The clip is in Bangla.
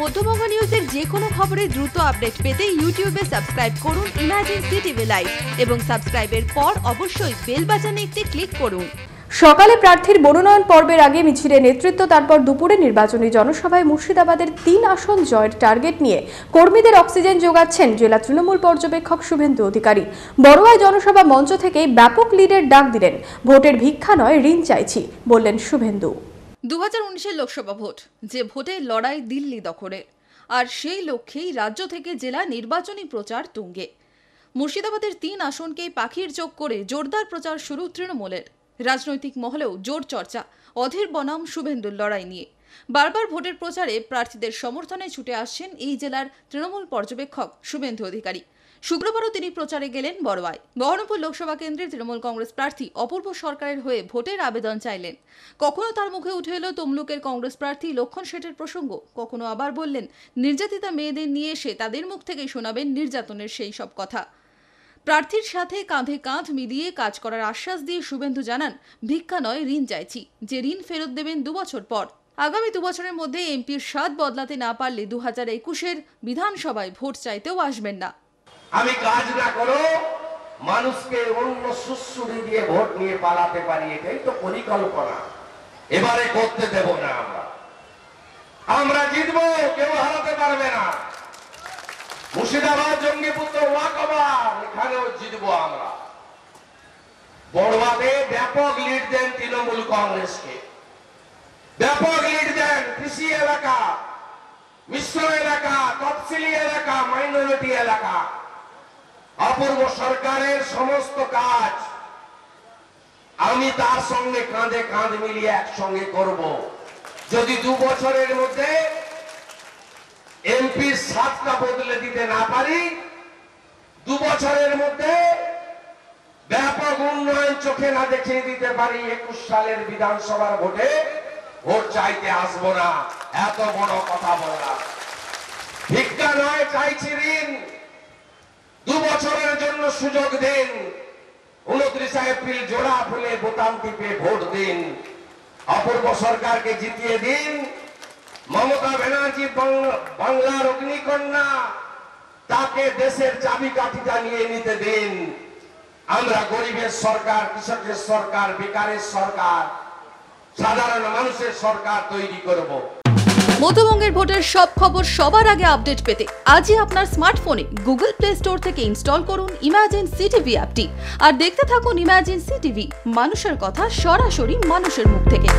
মধ্যবঙ্গ নিউজের যে কোনো খবরের দ্রুত আপডেট পেতে ইউটিউবে সাবস্ক্রাইব করুন ইমার্জেন্সি টিভি লাইভ এবং সাবস্ক্রাইবের পর অবশ্যই বেল বাটনে একটি ক্লিক করুন। সকালে প্রার্থীর মনোনয়ন পর্বের আগে মিছিলে নেতৃত্ব, তারপর দুপুরে নির্বাচনী জনসভায় মুর্শিদাবাদের 3 আসন জয়ের টার্গেট নিয়ে কর্মীদের অক্সিজেন যোগাচ্ছেন জেলা তৃণমূল পর্যবেক্ষক শুভেন্দু অধিকারী। বড়োয়ায় জনসভা মঞ্চ থেকেই ব্যাপক লিডের ডাক দিলেন। ভোটের ভিক্ষা নয়, ঋণ চাইছি বললেন শুভেন্দু। 2019-এর লোকসভা ভোট, যে ভোটে লড়াই দিল্লি দখলের, আর সেই লক্ষ্যেই রাজ্য থেকে জেলা নির্বাচনী প্রচার তুঙ্গে। মুর্শিদাবাদের 3 আসনকেই পাখির চোখ করে জোরদার প্রচার শুরু তৃণমূলের। রাজনৈতিক মহলেও জোর চর্চা অধীর বনাম শুভেন্দুর লড়াই নিয়ে। বারবার ভোটের প্রচারে প্রার্থীদের সমর্থনে ছুটে আসছেন এই জেলার তৃণমূল পর্যবেক্ষক শুভেন্দু অধিকারী। শুক্রবারও তিনি প্রচারে গেলেন বড়োয়ায়। বহরমপুর লোকসভা কেন্দ্রের তৃণমূল কংগ্রেস প্রার্থী অপূর্ব সরকারের হয়ে ভোটের আবেদন চাইলেন। কখনো তার মুখে উঠে এলো তমলুকের কংগ্রেস প্রার্থী লক্ষণ শেঠের প্রসঙ্গ, কখনো আবার বললেন নির্যাতিতা মেয়েদের নিয়ে এসে তাদের মুখ থেকেই শোনাবেন নির্যাতনের সেই সব কথা। প্রার্থীর সাথে কাঁধে কাঁধ মিলিয়ে কাজ করার আশ্বাস দিয়ে শুভেন্দু জানান, ভিক্ষা নয়, ঋণ চাইছি, যে ঋণ ফেরত দেবেন 2 বছর পর। আগামী 2 বছরের মধ্যে এমপির স্বাদ বদলাতে না পারলে 2021-এর বিধানসভায় ভোট চাইতেও আসবেন না। আমি কাজ না করো মানুষকে অন্য সুশ্রুতি দিয়ে ভোট নিয়ে পালাতে পারি, এটাই তো পরিকল্পনা। এবারে করতে দেব না। আমরা জিতবো, কেউ হারাতে পারবে না। মুর্শিদাবাদ, জঙ্গিপুত্র, ওয়াকবা, এখানেও জিতবো আমরা। বড়োয়াতে ব্যাপক লিড দেন তৃণমূল কংগ্রেসকে, ব্যাপক লিড দেন কৃষি এলাকা, মিশ্র এলাকা, তফসিলি এলাকা, মাইনরিটি এলাকা। অপূর্ব সরকারের সমস্ত কাজ আমি তার সঙ্গে কাঁধে কাঁধ মিলিয়ে একসঙ্গে করব। যদি 2 বছরের মধ্যে এমপির স্বাদটা বদলে দিতে না পারি, 2 বছরের মধ্যে ব্যাপক উন্নয়ন চোখে না দেখিয়ে দিতে পারি, 21 সালের বিধানসভার ভোটে ভোট চাইতে আসবো না। এত বড় কথা বললাম। ভিক্ষা নয়, চাইছি ঋণ। 2 বছরের জন্য সুযোগ দিন। 29 এপ্রিল জোড়া ফুলে বোতাম টিপে ভোট দিন। অপূর্ব সরকারকে জিতিয়ে দিন। মমতা ব্যানার্জি বাংলার অগ্নিকন্যা, তাকে দেশের চাবিকাঠিটা নিয়ে নিতে দিন। আমরা গরিবের সরকার, কৃষকের সরকার, বেকারের সরকার, সাধারণ মানুষের সরকার তৈরি করব। মধ্যবঙ্গের ভোটের সব খবর সবার আগে আপডেট পেতে আজই আপনার স্মার্টফোনে গুগল প্লে স্টোর থেকে ইনস্টল করুন ইমার্জেন্সি টিভি অ্যাপটি আর দেখতে থাকুন ইমার্জেন্সি টিভি, মানুষের কথা সরাসরি মানুষের মুখ থেকে।